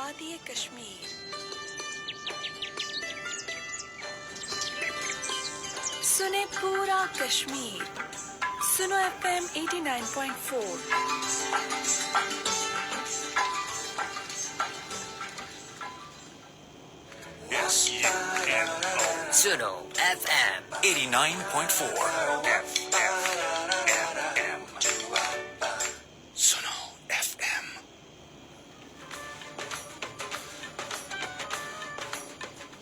वादी कश्मीर। सुने पूरा कश्मीर, सुनो FM 89.4। सुनो FM 89.4। सुनो FM।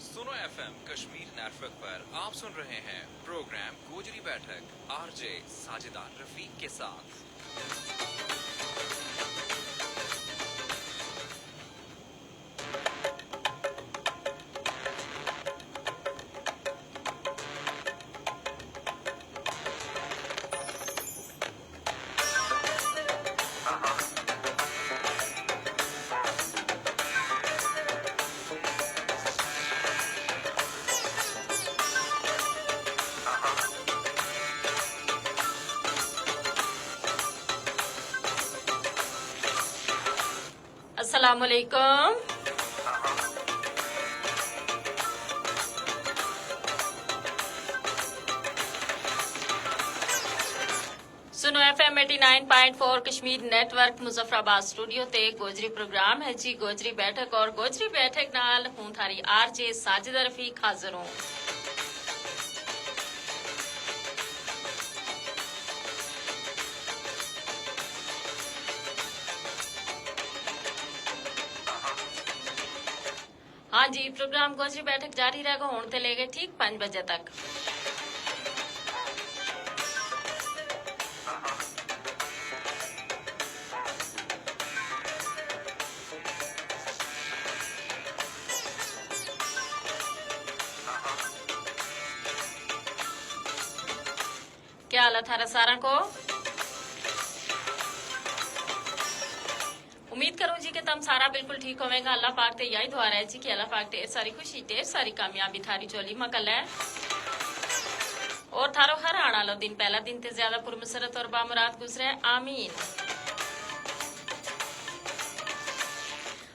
सुनो FM कश्मीर नेटवर्क पर आप सुन रहे हैं प्रोग्राम गोजरी बैठक आरजे साजिदा रफीक के साथ। अस्सलामुअलैकुम। सुनो FM 89.4 Kashmir network Muzaffarabad studio ते गोजरी प्रोग्राम है जी गोजरी बैठक और गोजरी बैठक नाल हूं थारी आरजे साजिदा रफीक हाजिर हूं। हाँ जी, प्रोग्राम गोजरी बैठक जारी रहेगा हुण ते लेके ठीक 5 बजे तक। क्या हाल है थारा सारा को? उम्मीद करूं जी कि तुम सारा बिल्कुल ठीक होवेगा। अल्लाह पाक ते यही दुआ है जी कि अल्लाह पाक ढेर सारी खुशी ढेर सारी कामयाबी थारी चोली मकल है और थारो हर आने वाला दिन पहला दिन ते ज्यादा पुरमसरत और बामुराद गुजरे, आमीन।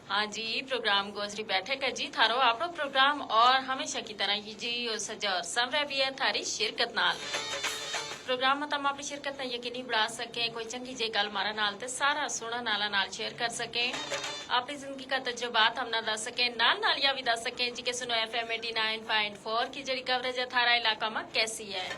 हाँ जी, प्रोग्राम गोजरी बैठक है जी थारो आपनो प्रोग्राम और हमेशा की तरह ही जी और सजा और समरे भी है थारी शिरकत नाल। प्रोग्राम में तुम अपनी शिरकत ने यकीनी बढ़ा सके, कोई चंगी जे गल मारा नाल ते सारा सुनने नाला नाल शेयर कर सके, अपनी जिंदगी का तजुर्बात हम ना दस सके, नाल नाल या भी दस सके जी के सुनो FM 89.4 की जड़ी कवरेज है थारा इलाका में कैसी है।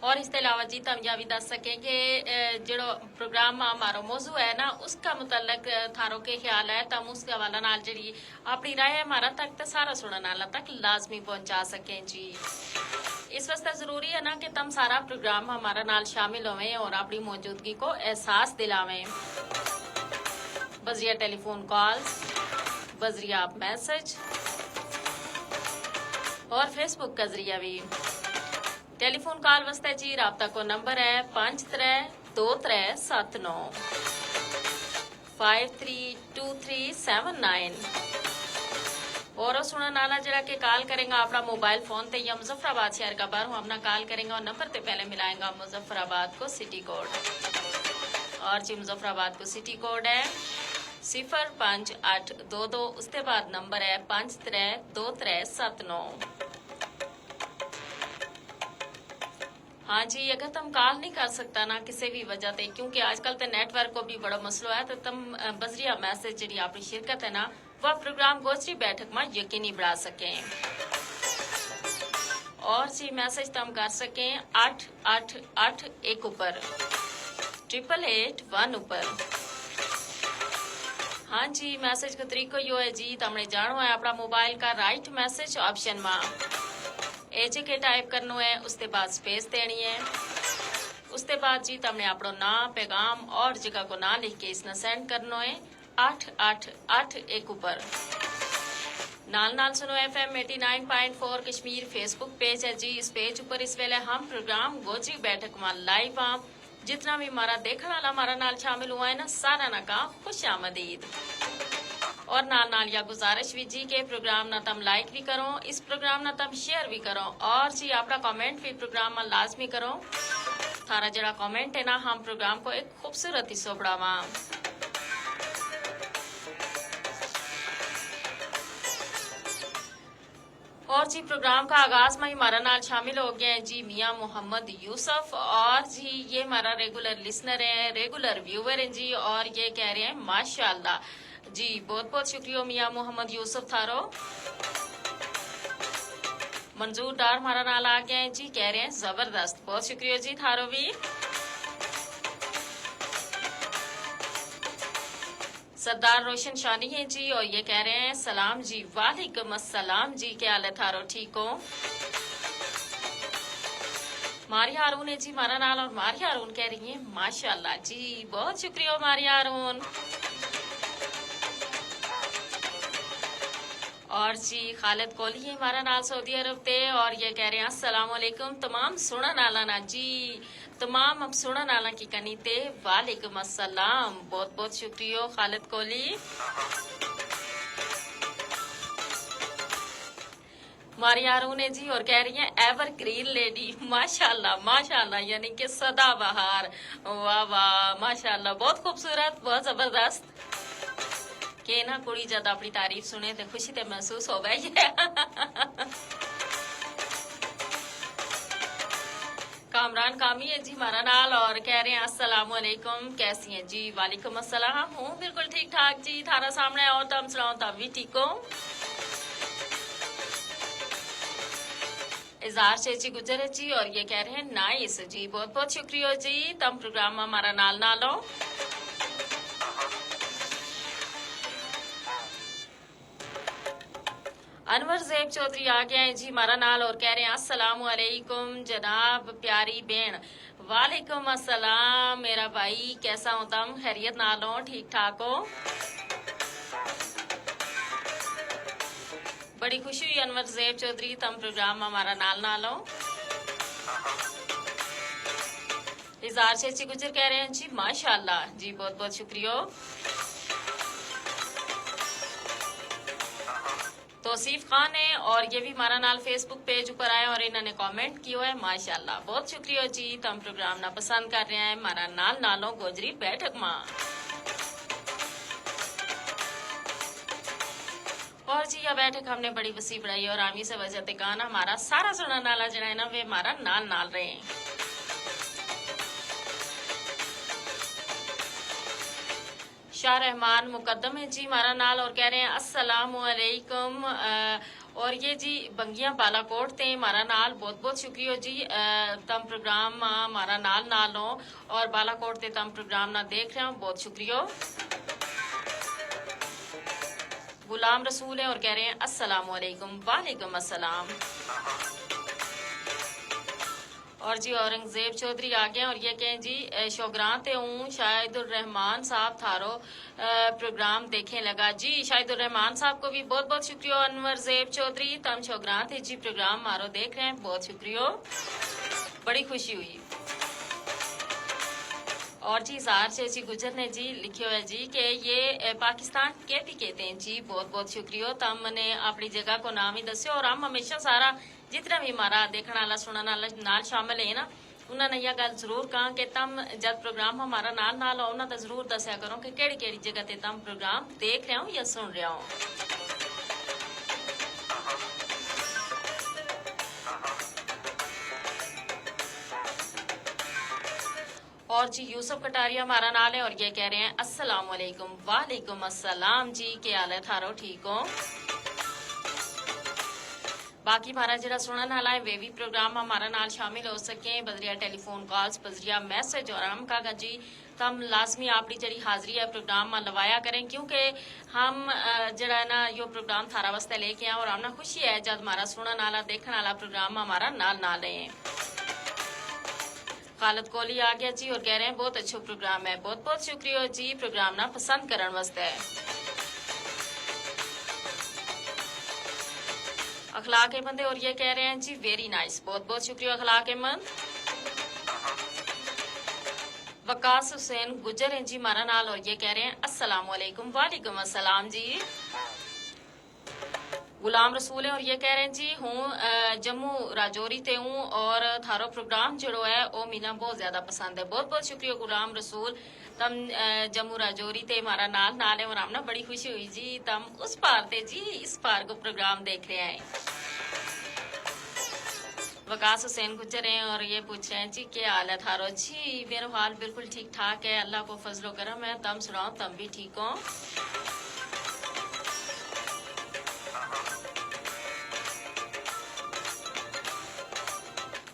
और इसके अलावा जी तुम यह भी दस सके कि जो प्रोग्राम में हमारा मौजू है ना उसका मुतल्लक थारो के ख्याल है तुम उसके हवाला नाल जड़ी अपनी राय है हमारा तक तो सारा सुनने नाला तक लाजमी पहुंचा सके जी। इस वास्ते जरूरी है ना कि तुम सारा प्रोग्राम हमारा नाल शामिल होवें और अपनी मौजूदगी को एहसास दिलावें। बजरिया टेलीफोन कॉल्स, बजरिया आप मैसेज और फेसबुक का जरिया भी। टेलीफोन कॉल वास्ते जी राब्ता को नंबर है 532379 532379 और सुनने नाला जरा के कॉल करेंगे अपना मोबाइल फोन ते या मुजफ्फराबाद शहर का बाहर अपना कॉल करेंगे और नंबर ते पहले मिलाएंगा मुजफ्फराबाद को सिटी कोड और जी मुजफ्फराबाद को सिटी कोड है 05822, उसके बाद नंबर है 532379। हाँ जी, अगर तुम कॉल नहीं कर सकता ना किसी भी वजह से, क्योंकि आजकल तो नेटवर्क को भी बड़ा मसला है, तो तुम बजरिया मैसेज जी अपनी शिरकत है ना वह प्रोग्राम गोजरी बैठक में यकीनी बढ़ा सकें और जी मैसेज तुम कर सकें 8881 ऊपर 8881 ऊपर। हाँ जी, मैसेज का तरीको यो है जी तुमने जानो है अपना मोबाइल का राइट मैसेज ऑप्शन में एजे के टाइप करना है, उसके बाद स्पेस देनी है, उसके बाद जी तुमने अपना नाम पैगाम और जगह को ना लिख के इसने सेंड करना है 8881 ऊपर। नाल नाल सुनो FM 89.4 कश्मीर फेसबुक पेज है जी। इस पेज ऊपर इस वेले हम प्रोग्राम गोजरी बैठक में लाइव हम जितना भी हमारा देखने वाला हमारा नाल शामिल हुआ है ना सारा ना का खुश आमदीद। और नाल नाल या गुजारिश भी जी के प्रोग्राम ना तुम लाइक भी करो, इस प्रोग्राम ना तुम शेयर भी करो और जी अपना कमेंट भी प्रोग्राम में लाजमी करो। थारा जरा कमेंट है ना हम प्रोग्राम को एक खूबसूरत हिस्सो बढ़ावा। जी प्रोग्राम का आगाज में हमारा नाल शामिल हो गए हैं जी मियां मोहम्मद यूसुफ और जी ये हमारा रेगुलर लिसनर है, रेगुलर व्यूवर हैं जी और ये कह रहे हैं माशाल्लाह जी। बहुत बहुत शुक्रिया मियां मोहम्मद यूसुफ थारो। मंजूर डार हमारा नाल आ गया है जी, कह रहे हैं जबरदस्त। बहुत शुक्रिया जी थारो भी। सरदार रोशन शानी है जी और ये कह रहे हैं सलाम जी। वालेकुम अस्सलाम जी, क्या हाल है थारो, ठीक हो? मारिया हारून है जी हमारा नाल और मारिया हारून कह रही है माशाल्लाह जी। बहुत शुक्रिया मारिया हारून। और जी खालिद कोहली है हमारा नाल सऊदी अरब ते और ये कह रहे हैं अस्सलाम वालेकुम तमाम सुनन आला ना जी, तमाम अब सुनन आला की कनी ते वालेकुम अस्सलाम। बहुत बहुत शुक्रिया खालिद कोहली। मारिया हारून है जी और कह रही है एवरग्रीन लेडी। माशाल्लाह माशाल्लाह, यानी कि सदाबहार। वाह वाह माशाल्लाह, बहुत खूबसूरत, बहुत जबरदस्त। के ना कुड़ी जब अपनी तारीफ सुने तो खुशी तो महसूस हो गई है। कामरान कामी है जी हमारा नाल और कह रहे हैं अस्सलाम वालेकुम, कैसी हैं जी? वालेकुम अस्सलाम, हूँ बिल्कुल ठीक ठाक जी थारा सामने और तम सुनाओ तब भी ठीक हो। इजहार चेची गुजर है जी और ये कह रहे हैं नाइस जी। बहुत बहुत शुक्रिया जी, तम प्रोग्राम हमारा नाल नालो। अनवर ज़ेब चौधरी आ गए हैं जी हमारा नाल और कह रहे हैं अस्सलाम वालेकुम जनाब प्यारी बहन। वालेकुम अस्सलाम मेरा भाई, कैसा हो तुम? खैरियत नाल हो, ठीक ठाक हो? बड़ी खुशी हुई अनवर ज़ेब चौधरी, तुम प्रोग्राम हमारा नाल नालो। इजहार चेची गुजर कह रहे हैं जी माशाल्लाह जी। बहुत बहुत शुक्रिया। तौसीफ खान है और ये भी हमारा नाल फेसबुक पेज ऊपर आए और इन्होंने कमेंट किया है माशाल्लाह। बहुत शुक्रिया जी, तुम प्रोग्राम ना पसंद कर रहे हैं हमारा नाल नालों गोजरी बैठक मां। और जी यह बैठक हमने बड़ी वसी बढ़ाई और आमी से वजह ते गाना हमारा सारा सुना नाला जरा है ना वे हमारा नाल नाल रहे हैं। शाह रहमान मुकद्दम है जी हमारा नाल और कह रहे हैं अस्सलाम वालेकुम। और ये जी बंगिया बालाकोट थे हमारा नाल। बहुत बहुत शुक्रिया जी, तम प्रोग्राम हमारा नाल नाल हो और बालाकोट ते तम प्रोग्राम ना देख रहे हो, बहुत शुक्रिया। गुलाम रसूल है और कह रहे हैं अस्सलाम वालेकुम। वालेकुम अस्सलाम। और जी औरंगजेब चौधरी आ गए और ये कहें जी शोग्रां ते हूँ शाहिदुर रहमान साहब थारो प्रोग्राम देखे लगा जी। शाहिदुर रहमान साहब को भी बहुत बहुत शुक्रिया। अनवर जेब चौधरी तम शोग्रां थे जी प्रोग्राम मारो देख रहे हैं, बहुत शुक्रिया, बड़ी खुशी हुई। और जी जार चेची गुजर ने जी लिखे हुए जी कि ये पाकिस्तान के भी कहते हैं जी। बहुत बहुत शुक्रिया, तम ने अपनी जगह को नाम ही दस्यो और हम हमेशा सारा जितना भी हमारा देखने वाला सुनने वाला नाल शामिल है ना, उन्होंने यह गल जरूर कहा कि तम जब प्रोग्राम हमारा नाल नाल हो ना तो जरूर दसिया करो कि केड़ी केड़ी जगह ते तम प्रोग्राम देख रहे हो या सुन रहे हो। और जी यूसुफ कटारिया हमारा नाल है और ये कह रहे हैं अस्सलाम वालेकुम। वालेकुम अस्सलाम जी, क्या हाल है थारो, ठीक हो? बाकी हमारा जरा सुनने वाला है वे भी प्रोग्राम हमारा नाल शामिल हो सके बजरिया टेलीफोन कॉल्स बजरिया मैसेज और हम का जी तम लाजमी अपनी जड़ी हाजिरी है प्रोग्राम में लवाया करें, क्योंकि हम जरा ना यो प्रोग्राम थारा वास्ते लेके आए और हम ना खुशी है जब हमारा सुनने वाला देखने वाला प्रोग्राम हमारा नाल नाल है। खालिद कोहली आ गया जी और कह रहे हैं बहुत अच्छा प्रोग्राम है। बहुत बहुत शुक्रिया जी प्रोग्राम ना पसंद करने वास्ते। अखलाक अहमद और ये कह रहे हैं जी वेरी नाइस। बहुत बहुत शुक्रिया अखलाक अहमद। वकास हुसैन गुजर हैं जी हमारा नाल और ये कह रहे हैं अस्सलाम वालेकुम। वालेकुम अस्सलाम जी। गुलाम रसूल है और ये कह रहे हैं जी हूँ जम्मू राजौरी ते हूँ और थारो प्रोग्राम जो है वो मीना बहुत ज्यादा पसंद है। बहुत बहुत शुक्रिया गुलाम रसूल, तम जम्मू राजौरी ते हमारा नाल नाल है और हमने बड़ी खुशी हुई जी तम उस पार ते जी इस पार को प्रोग्राम देख रहे हैं। वकास हुसैन गुजर हैं और ये पूछ रहे हैं जी क्या हाल है थारो। जी मेरा हाल बिल्कुल ठीक ठाक है, अल्लाह को फजलो करम है। तुम सुनाओ, तुम भी ठीक हो?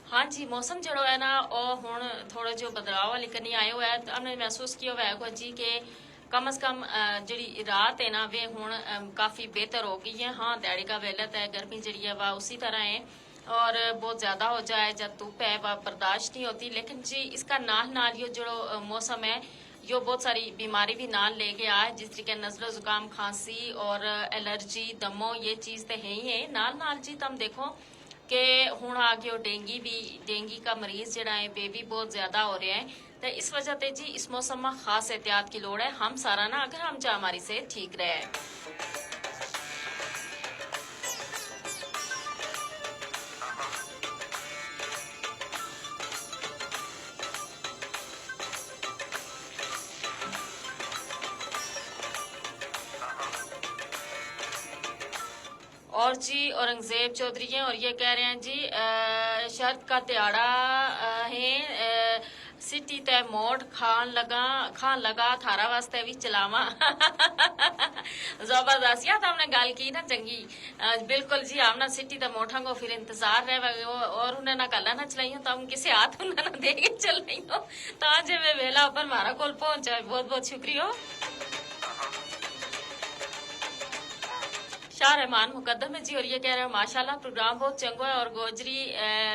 हाँ जी, मौसम जड़ो है ना और हुण थोड़ा जो बदलाव वाली करनी आयो हुआ है। हमने महसूस किया हुआ है जी के कम अज कम जी रात है ना वे हुण काफी बेहतर हो गई है। हाँ दिहाड़ी का वेलत है, गर्मी जड़ी है वह उसी तरह है और बहुत ज्यादा हो जाए जब धूप है वह बर्दाश्त नहीं होती। लेकिन जी इसका नाल नाल ये जो मौसम है यो बहुत सारी बीमारी भी नाल ले गया है, जिस तरीके नजलो जुकाम खांसी और एलर्जी दमो ये चीज तो है ही है। नाल नाल जी तुम देखो कि हुण आ गयो डेंगी का मरीज जड़ा है वे भी बहुत ज्यादा हो रहे हैं। तो इस वजह से जी इस मौसम में खास एहतियात की लोड़ है हम सारा ना, अगर हम चाहे हमारी सेहत ठीक रहे। और जी औरंगजेब चौधरी हैं और ये कह रहे हैं जी शर्त का त्याड़ा है सिटी तय मोट खान लगा थारा वास्ते भी चलावा। जबरदस्त यार हमने गाल की ना चंगी। बिल्कुल जी हमने सिटी तय मोटा को फिर इंतजार रहे और उन्हें ना कला ना चलाई हो तो हम किसी हाथ उन्हें ना दे के चल रही हो ताजे वे वेला पर मारा कोल पहुंचा। बहुत बहुत शुक्रिया। शाह रहमान मुकद्दम है जी और ये कह रहे हैं माशाल्लाह प्रोग्राम बहुत चंगो है और गोजरी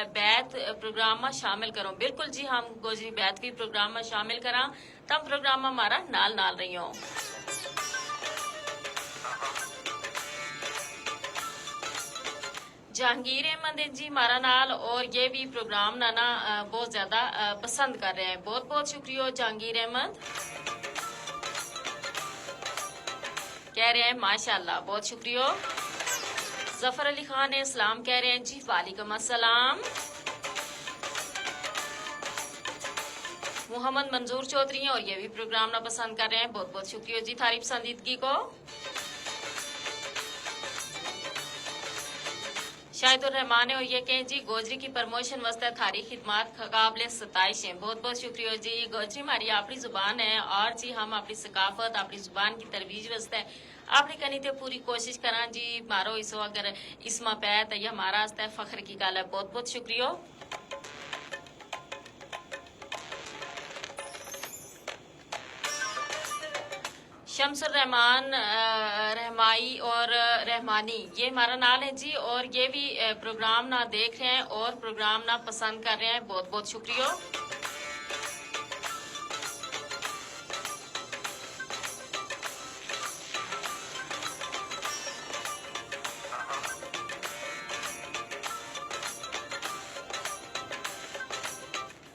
बैत प्रोग्राम में शामिल करो। बिल्कुल जी हम गोजरी बैत भी प्रोग्राम में शामिल करा तब प्रोग्राम हमारा नाल नाल रही हो। जहांगीर अहमद है जी हमारा नाल और ये भी प्रोग्राम ना बहुत ज्यादा पसंद कर रहे हैं। बहुत बहुत शुक्रिया जहांगीर अहमद। कह रहे हैं माशाल्लाह, बहुत शुक्रिया। जफर अली खान है सलाम कह रहे हैं जी वालेकुम अस्सलाम। मोहम्मद मंजूर चौधरी हैं और ये भी प्रोग्राम ना पसंद कर रहे हैं। बहुत बहुत शुक्रिया जी थारी पसंदीदगी को। शाहिदुर रहमान है और ये कहें जी गोजरी की प्रमोशन वास्ते थारी खिदमत काबिल सताइश है। बहुत बहुत शुक्रिया जी। गोजरी हमारी अपनी जुबान है और जी हम अपनी सकाफत अपनी जुबान की तरवीज वास्ते अपनी कनी ते पूरी कोशिश करा जी। मारो इसो अगर इसमा पै तो यह हमारा फख्र की गल है। बहुत बहुत शुक्रिया। शमसुर रहमान रहमाई और रहमानी ये हमारा नाम है जी और ये भी प्रोग्राम ना देख रहे हैं और प्रोग्राम ना पसंद कर रहे हैं। बहुत बहुत शुक्रिया।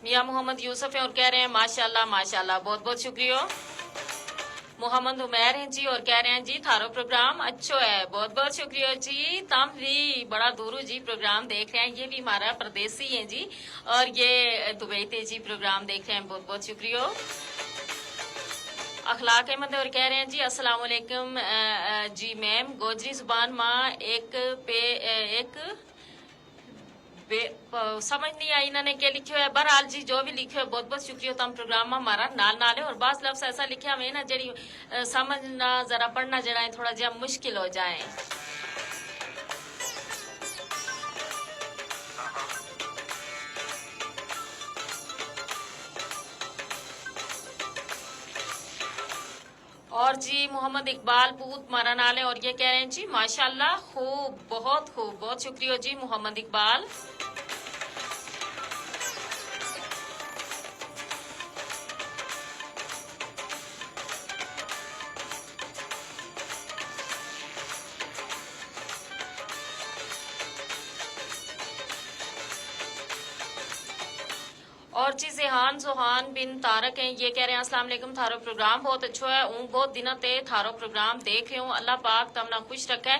मियां मोहम्मद यूसुफ है और कह रहे हैं माशाल्लाह माशाल्लाह। बहुत बहुत शुक्रिया। मोहम्मद उमैर हैं जी और कह रहे हैं जी थारो प्रोग्राम अच्छो है। बहुत बहुत शुक्रिया जी। तम भी बड़ा दूर जी प्रोग्राम देख रहे हैं। ये भी हमारा प्रदेशी है जी और ये दुबई ते जी प्रोग्राम देख रहे हैं। बहुत बहुत शुक्रिया। अखलाक अहमद और कह रहे हैं जी अस्सलाम वालेकुम जी मैम गोजरी जुबान माँ एक समझ नहीं आई इन्होंने क्या लिखे है। बहरहाल जी जो भी लिखे है बहुत बहुत शुक्रिया। तम प्रोग्राम हमारा नाल नाल है और बास लफ्ज ऐसा लिखे हुए ना जड़ी समझना जरा पढ़ना जरा थोड़ा जहा मुश्किल हो जाए। और जी मोहम्मद इकबाल पूत मारा नाल है और ये कह रहे हैं जी माशाल्लाह खूब बहुत खूब। बहुत शुक्रिया जी मोहम्मद इकबाल। और जी जेहान जोहान बिन तारक हैं ये कह रहे हैं अस्सलाम वालेकुम थारो प्रोग्राम बहुत अच्छा है। बहुत दिनों ते थारो प्रोग्राम देख रहे हूँ। अल्लाह पाक तमना खुश रखा है।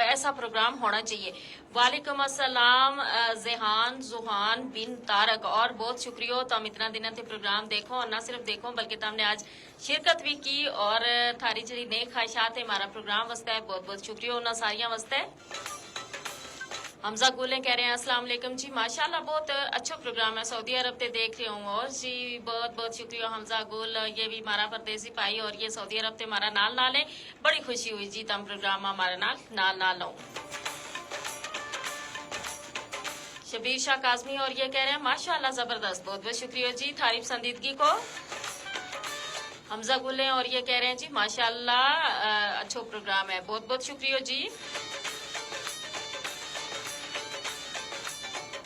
ऐसा प्रोग्राम होना चाहिए। वालेकुम अस्सलाम जेहान जोहान बिन तारक और बहुत शुक्रिया। तुम इतना दिनों ते प्रोग्राम देखो और ना सिर्फ देखो बल्कि तुमने आज शिरकत भी की और थारी जी नेक ख्वाहिशात है हमारा प्रोग्राम वास्ते। बहुत बहुत शुक्रिया उन्होंने सारिया वास्ते। हमजा गुले कह रहे हैं अस्सलाम वालेकुम जी, माशाल्लाह बहुत अच्छा प्रोग्राम है, सऊदी अरब ते देख रही हूँ। और जी बहुत बहुत शुक्रिया हमजा गुल, ये भी हमारा परदेसी भाई और ये सऊदी अरब ते हमारा नाल नाल है। बड़ी खुशी हुई जी तम प्रोग्राम हमारे नाल नाल लो। शबीर शाह काजमी और ये कह रहे हैं माशाल्लाह जबरदस्त, बहुत बहुत शुक्रिया जी तारीफ संदीदगी को। हमजा गुले और ये कह रहे हैं जी माशाल्लाह अच्छा प्रोग्राम है, बहुत बहुत शुक्रिया जी।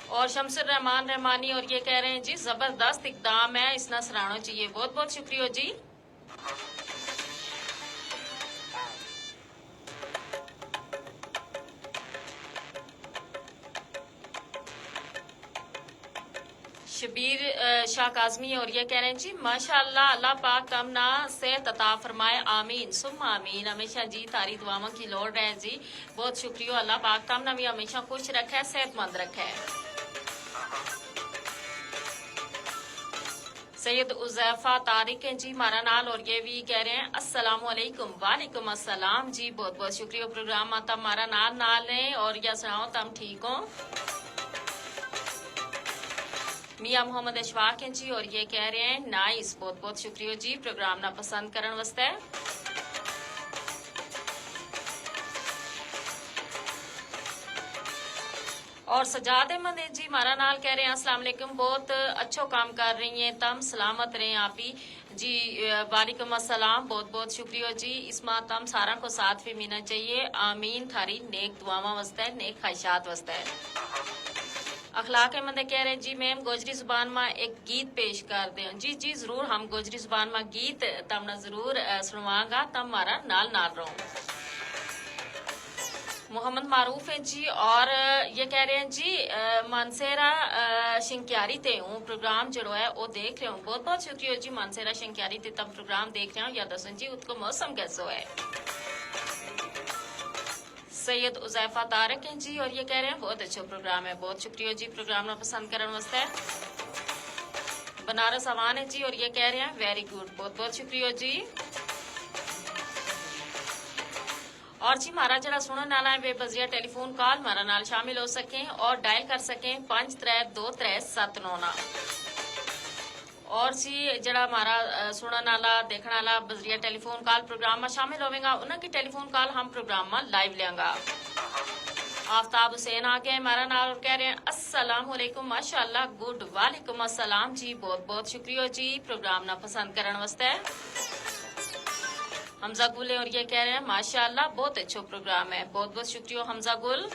और शमसुर रहमान रहमानी और ये कह रहे हैं जी जबरदस्त इकदाम है, इसना सराहना चाहिए, बहुत बहुत शुक्रिया जी। शबीर शाह काजमी और ये कह रहे हैं जी माशाल्लाह अल्लाह पाक तमना सेहत अता फरमाए, आमीन सुम्मा आमीन। हमेशा जी तारी दुआओं की लोड़ है जी, बहुत शुक्रिया। अल्लाह पाक तमना भी हमेशा खुश रखे, सेहतमंद रखे। सैयद उजैफा तारिक हैं जी हमारा नाल और ये भी कह रहे हैं अस्सलाम वालेकुम। वालेकुम अस्सलाम जी, बहुत बहुत शुक्रिया। प्रोग्राम आता हमारा नाल नाल है और या सुनाओ तम ठीक हो। मियां मोहम्मद अशफाक हैं जी और ये कह रहे हैं नाइस, बहुत बहुत शुक्रिया जी प्रोग्राम ना पसंद करने वास्ते। और सजाद अहमद जी हमारा नाल कह रहे हैं अस्सलाम वालेकुम, बहुत अच्छो काम कर रही हैं तम, सलामत रहे आप ही जी। वालेकुम अस्सलाम, बहुत बहुत शुक्रिया जी। इसमें तम सारा को साथ भी मिलना चाहिए, आमीन। थारी नेक दुआवा वास्ते, नेक ख्वाहिशात वास्ते। अखलाक अहमद कह रहे हैं जी मैम गोजरी जुबान में एक गीत पेश कर दें। जी जी जरूर, हम गोजरी जुबान में गीत तमना जरूर सुनवागा, तम हमारा नाल नाल रहो। मोहम्मद मारूफ है जी और ये कह रहे हैं जी मानसेरा शिंक्यारी ते हूँ प्रोग्राम जो है वो देख रहे हूँ, बहुत बहुत शुक्रिया जी। मानसेरा शिंक्यारी ते तब प्रोग्राम देख रहे हो या दसन जी उसको मौसम कैसो है। सैयद उजैफा तारक हैं जी और ये कह रहे हैं बहुत अच्छा प्रोग्राम है, बहुत शुक्रिया जी प्रोग्राम में पसंद करने वास्ते। बनारस अवान है जी और ये कह रहे हैं वेरी गुड, बहुत बहुत शुक्रिया जी। और जी हमारा जरा सुनने वाला है बेबजिया टेलीफोन कॉल हमारा नाल शामिल हो सकें और डायल कर सकें 532379। और जी जरा हमारा सुनने वाला देखने वाला बजरिया टेलीफोन कॉल प्रोग्राम में शामिल होगा, उनकी टेलीफोन कॉल हम प्रोग्राम में लाइव लेंगे। आफ्ताब हुसैन आ गए हमारा नाल और कह रहे हैं अस्सलाम वालेकुम, माशाल्लाह गुड। वालेकुम अस्सलाम जी, बहुत बहुत शुक्रिया जी प्रोग्राम ना पसंद करने वास्ते। हमजा गुल और ये कह रहे हैं माशाल्लाह बहुत अच्छा प्रोग्राम है, बहुत बहुत शुक्रिया हमजा गुल।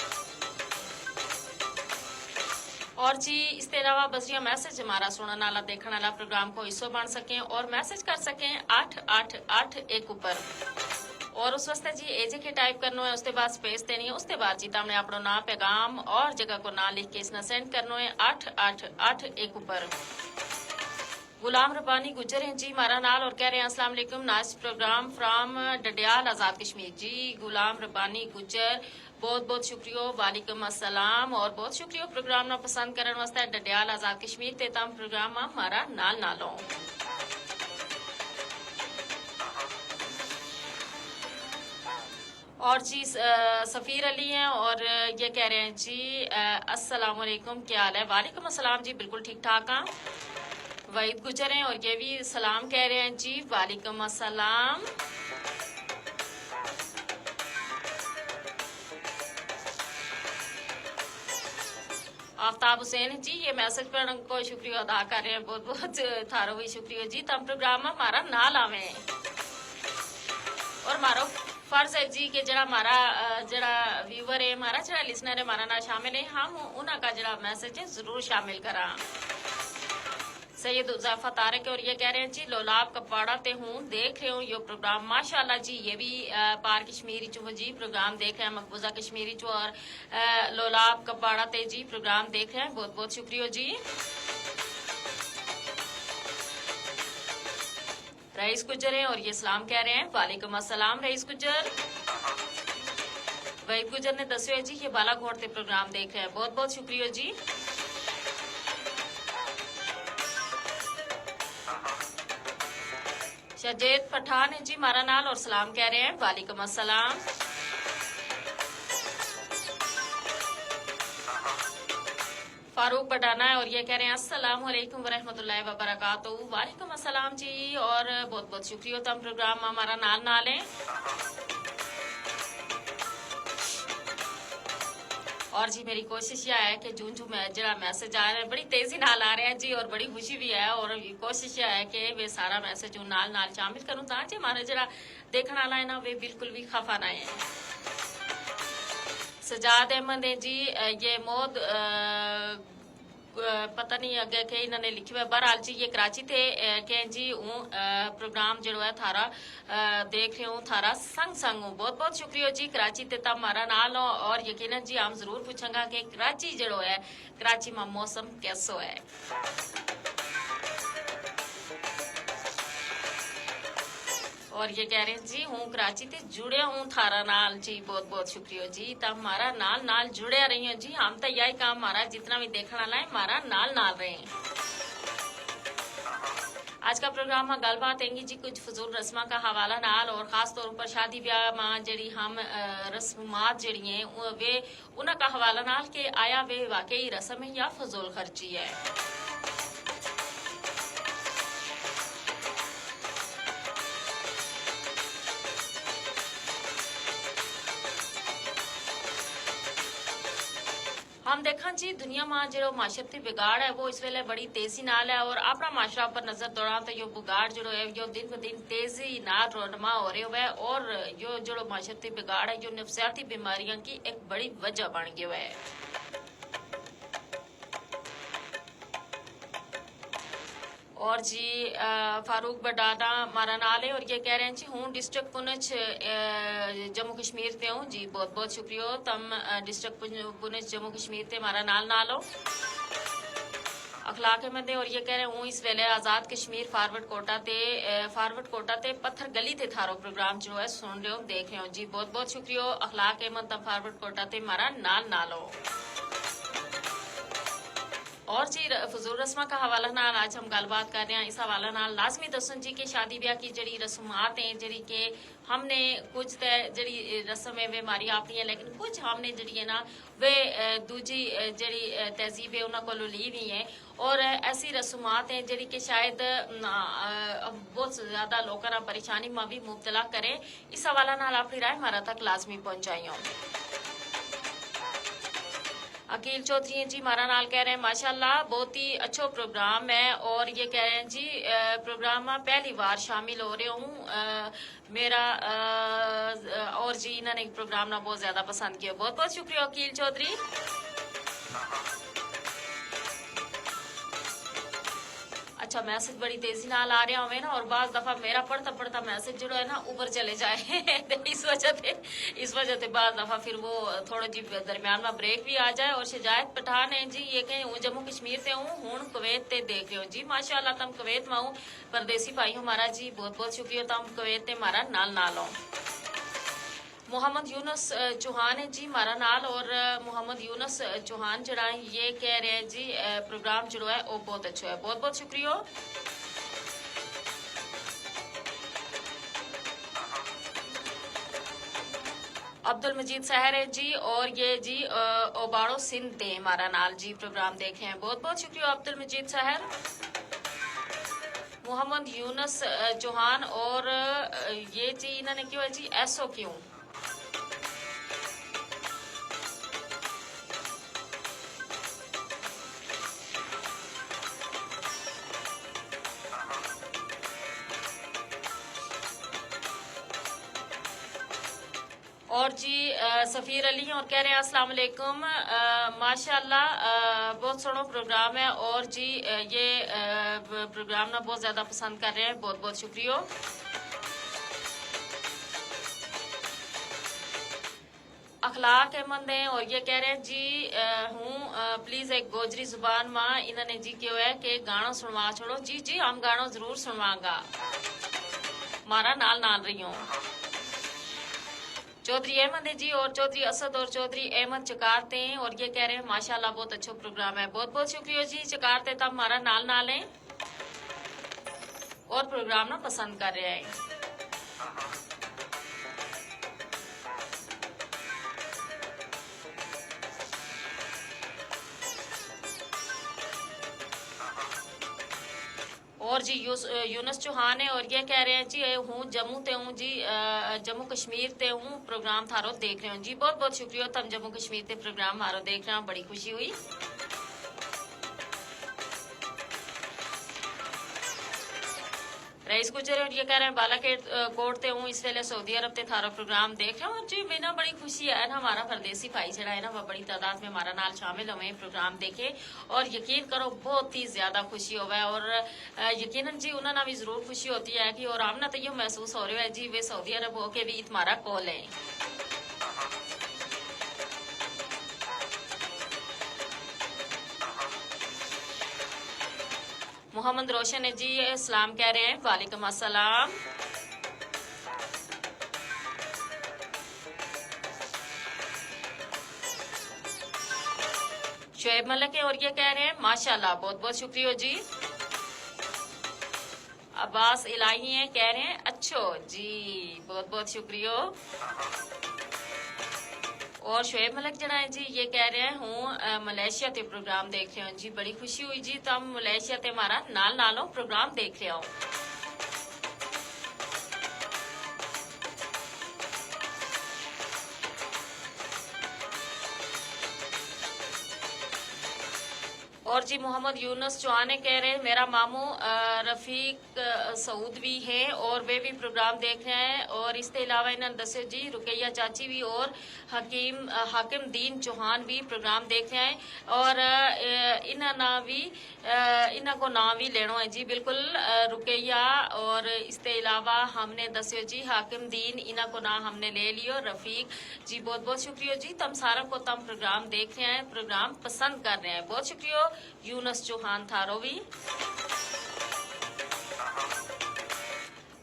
और जी इसके अलावा बस ये मैसेज हमारा सुनने वाला देखने वाला प्रोग्राम को हिस्सा बन सकें और मैसेज कर सकें 8881 ऊपर। और उस वास्ते जी एजे के टाइप करना है, उसके बाद स्पेस देनी है, उसके बाद जी हमने अपना नाम पैगाम और जगह को नाम लिख के इसना सेंड करना है 8881 ऊपर। गुलाम रब्बानी गुजर हैं जी हमारा नाल और कह रहे हैं अस्सलाम वालेकुम, नाइस प्रोग्राम फ्रॉम डडियाल आजाद कश्मीर। जी गुलाम रब्बानी गुजर बहुत बहुत शुक्रिया, वालेकुम अस्सलाम और बहुत शुक्रिया प्रोग्राम ना पसंद करने वास्ते। डडियाल आजाद कश्मीर ते तम प्रोग्राम हमारा नाल नाल हो। और जी सफीर अली हैं और ये कह रहे हैं जी अस्सलाम वालेकुम, क्या हाल है। वालेकुम अस्सलाम जी, बिल्कुल ठीक ठाक हाँ। वहीद गुजर हैं और ये भी सलाम कह रहे हैं जी, वालेकुम अस्सलाम। आफ्ताब हुसैन जी ये मैसेज पर को शुक्रिया अदा कर रहे हैं, बहुत बहुत थारो भी शुक्रिया जी। तम प्रोग्राम हमारा नाल आवे और मारो फर्ज है जी कि जरा हमारा जरा व्यूवर है हमारा जरा लिसनर है हमारा ना शामिल है, हम उनका जरा मैसेज है जरूर शामिल करा। सैयद उजाफा तारक और ये कह रहे हैं जी लोलाब कपवाड़ा ते हूँ देख रहे हूँ यो प्रोग्राम, माशाल्लाह जी। ये भी पार कश्मीरी चो जी प्रोग्राम देख रहे हैं, मकबूजा कश्मीरी चो और लोलाब कपवाड़ा ते जी प्रोग्राम देख रहे हैं, बहुत बहुत शुक्रिया जी। रईस गुजर हैं और ये सलाम कह रहे हैं, वालेकुम अस्सलाम रईस गुजर। वहीद गुजर ने दसो है जी ये बालाघोट ते प्रोग्राम देख रहे हैं, बहुत बहुत शुक्रिया जी। शजेद पठान है जी हमारा नाल और सलाम कह रहे हैं, वालेकुम अस्सलाम। फारूक बटाना है और ये कह रहे हैं अस्सलाम वालेकुम वरहमतुल्लाहि वबरकातुहू। वालेकुम अस्सलाम जी और बहुत बहुत शुक्रिया तुम प्रोग्राम हमारा नाल नाल है। और जी मेरी कोशिश यह है कि जूं जूं जरा मैसेज आ रहा है बड़ी तेजी नाल आ रहे हैं जी और बड़ी खुशी भी है और कोशिश यह है कि वे सारा मैसेज नाल नाल शामिल करूं ताकि हमारे जरा देखने वाला है ना वे बिल्कुल भी खफा ना है। सजाद अहमद है जी ये मौत पता नहीं अगे के इन्होंने लिखी हुआ बहरहाल जी ये कराची थे के जी हूँ प्रोग्राम जो है थारा देख रहे हूँ थारा संग संग हूँ। बहुत बहुत शुक्रिया जी कराची ते तब हमारा नाल हो और यकीनन जी हम जरूर पूछेंगे कि कराची जो है कराची में मौसम कैसो है। और ये कह रहे हैं जी हूँ कराची ते जुड़े हूँ थारा नाल जी बहुत बहुत शुक्रिया जी तब हमारा नाल नाल जुड़े रही हैं जी हम तो यही काम हमारा जितना भी देखने वाला है हमारा नाल नाल रहे हैं। आज का प्रोग्राम में गलबात आएंगी जी कुछ फजूल रस्मा का हवाला नाल और खास तौर पर शादी ब्याह में जड़ी हम रस्मात जड़ी हैं वे उनका हवाला नाल के आया वे वाकई रस्म है या फजूल खर्ची है। हम देखा जी दुनिया में जो माशरती बिगाड़ है वो इस वेले बड़ी तेजी नाल है और अपना माशरा पर नजर दौड़ान तो यो बिगाड़ जो है यो दिन ब दिन तेजी नाल रोनमा हो रहे हुए और यो जो माशरती बिगाड़ है यो नफसियाती बीमारियों की एक बड़ी वजह बन गया है। और जी फारूक बडाना मारा नाल है और ये कह रहे हैं जी हूँ डिस्ट्रिक्ट पुंछ जम्मू कश्मीर ते हूँ जी बहुत बहुत शुक्रिया तम डिस्ट्रिक्ट पुंछ जम्मू कश्मीर ते मारा नाल नाल हो। अखलाक अहमद और ये कह रहे हूँ इस वेले आजाद कश्मीर फारवर्ड कोटा ते पत्थर गली ते थारो प्रोग्राम जो है सुन रहे हो देख रहे हो जी बहुत बहुत शुक्रिया अखलाक अहमद तम फारवर्ड कोटा ते मारा नाल नाल हो। और जी फजूल रस्मा का हवाला नाल आज हम गलबात कर रहे हैं इस हवाला नाल लाजमी दसन जी के शादी ब्याह की जड़ी रस्मात हैं जड़ी के हमने कुछ जड़ी रस्म है वे हमारी अपनी है लेकिन कुछ हमने जड़ी है ना वे दूजी जड़ी तहजीब है उन्होंने को ली हुई है और ऐसी रस्मात हैं जड़ी के शायद बहुत ज्यादा लोगों ना परेशानी में भी मुब्तला करें। इस हवाला नाल अपनी राय हमारा तक लाजमी पहुंचाई होंगे। अकील चौधरी जी मारा नाल कह रहे हैं माशाल्लाह बहुत ही अच्छा प्रोग्राम है और ये कह रहे हैं जी प्रोग्राम में पहली बार शामिल हो रहे हूँ मेरा और जी इन्होंने प्रोग्राम ना बहुत ज्यादा पसंद किया बहुत बहुत शुक्रिया अकील चौधरी। अच्छा मैसेज बड़ी तेजी नाल आ रहा हमें ना और बाज दफा मेरा पढ़ता पढ़ता मैसेज जो है ना ऊपर चले जाए इस वजह से बाज दफा फिर वो थोड़ा जी दरमियान में ब्रेक भी आ जाए। और शजायत पठान है जी ये कहीं जम्मू कश्मीर से हूँ हूँ कुवैत ते देख रहे हो जी माशाल्लाह तम कुवैत में हूँ परदेसी भाई हमारा जी बहुत बहुत शुक्रिया तम कुवैत ते हमारा नाल नाल हो। मोहम्मद यूनुस चौहान है जी मारा नाल और मोहम्मद यूनुस चौहान जड़ा ये कह रहे हैं जी प्रोग्राम जो है वो बहुत अच्छा है बहुत बहुत शुक्रिया। अब्दुल मजीद सहर है जी और ये जी ओबाड़ो सिंध ते मारा नाल जी प्रोग्राम देख रहे हैं बहुत बहुत शुक्रिया अब्दुल मजीद सहर। मोहम्मद यूनुस चौहान और ये जी इन्होंने क्यों है जी ऐसो क्यों और जी सफ़ीर अली और कह रहे हैं अस्सलाम वालेकुम माशाल्लाह बहुत सोना प्रोग्राम है और जी ये प्रोग्राम ना बहुत ज़्यादा पसंद कर रहे हैं बहुत बहुत शुक्रिया। अखलाक अहमद हैं और ये कह रहे हैं जी हूँ प्लीज़ एक गोजरी जुबान में इन्होंने जी क्यों है कि गाना सुनवा छोड़ो जी जी हम गाना ज़रूर सुनवागा मारा नाल नाल रही हूँ। चौधरी अहमद है जी और चौधरी असद और चौधरी अहमद चकारते हैं और ये कह रहे हैं माशाल्लाह बहुत अच्छा प्रोग्राम है बहुत बहुत शुक्रिया जी चकारते तब हमारा नाल नाल है और प्रोग्राम ना पसंद कर रहे हैं। और जी यूनस चौहान है और ये कह रहे हैं जी हूँ जम्मू ते हूँ जी जम्मू कश्मीर ते हूँ प्रोग्राम थारो देख रहे हो जी। बहुत बहुत शुक्रिया तुम जम्मू कश्मीर ते प्रोग्राम मारो देख रहे हो, बड़ी खुशी हुई। रईस गुजर और ये कह रहे हैं बालाकोट कोट ते हूँ इस वेले सऊदी अरब ते थारो प्रोग्राम देख रहा हूँ जी। बिना बड़ी खुशी है ना, हमारा परदेसी भाई जड़ा है ना वह बड़ी तादाद में हमारा नाल शामिल हुए प्रोग्राम देखे और यकीन करो बहुत ही ज्यादा खुशी होवे और यकीनन जी उन्होंने भी जरूर खुशी होती है कि और आमना तो ये महसूस हो रहा है जी वे सऊदी अरब होके भी तुम्हारा कॉल है। मोहम्मद रोशन है जी सलाम कह रहे हैं, वालेकुम अस्सलाम। शुएब मलिक है और ये कह रहे हैं माशाल्लाह, बहुत बहुत शुक्रिया जी। अब्बास इलाही है कह रहे हैं अच्छो जी, बहुत बहुत शुक्रिया। और शुएब मलिक जड़ा है जी ये कह रहे हूँ मलेशिया ते प्रोग्राम देख रहे हो जी, बड़ी खुशी हुई जी तुम मलेशिया ते हमारा नाल नालों प्रोग्राम देख रहे हो। और जी मोहम्मद यूनुस चौहान कह रहे हैं मेरा मामू रफीक सऊद भी है और वे भी प्रोग्राम देख रहे हैं और इसके अलावा इन्होंने दस्यो जी रुकैया चाची भी और हाकिम दीन चौहान भी प्रोग्राम देख रहे हैं और इन्हों को नाम भी लेना है जी बिल्कुल रुकैया और इसके अलावा हमने दस्यो जी हाकिम दीन इन्हों को नाम हमने ले लियो रफीक जी, बहुत बहुत शुक्रिया जी तुम सारा को तुम प्रोग्राम देख रहे हैं, प्रोग्राम पसंद कर रहे हैं, बहुत शुक्रिया यूनुस चौहान थारो भी।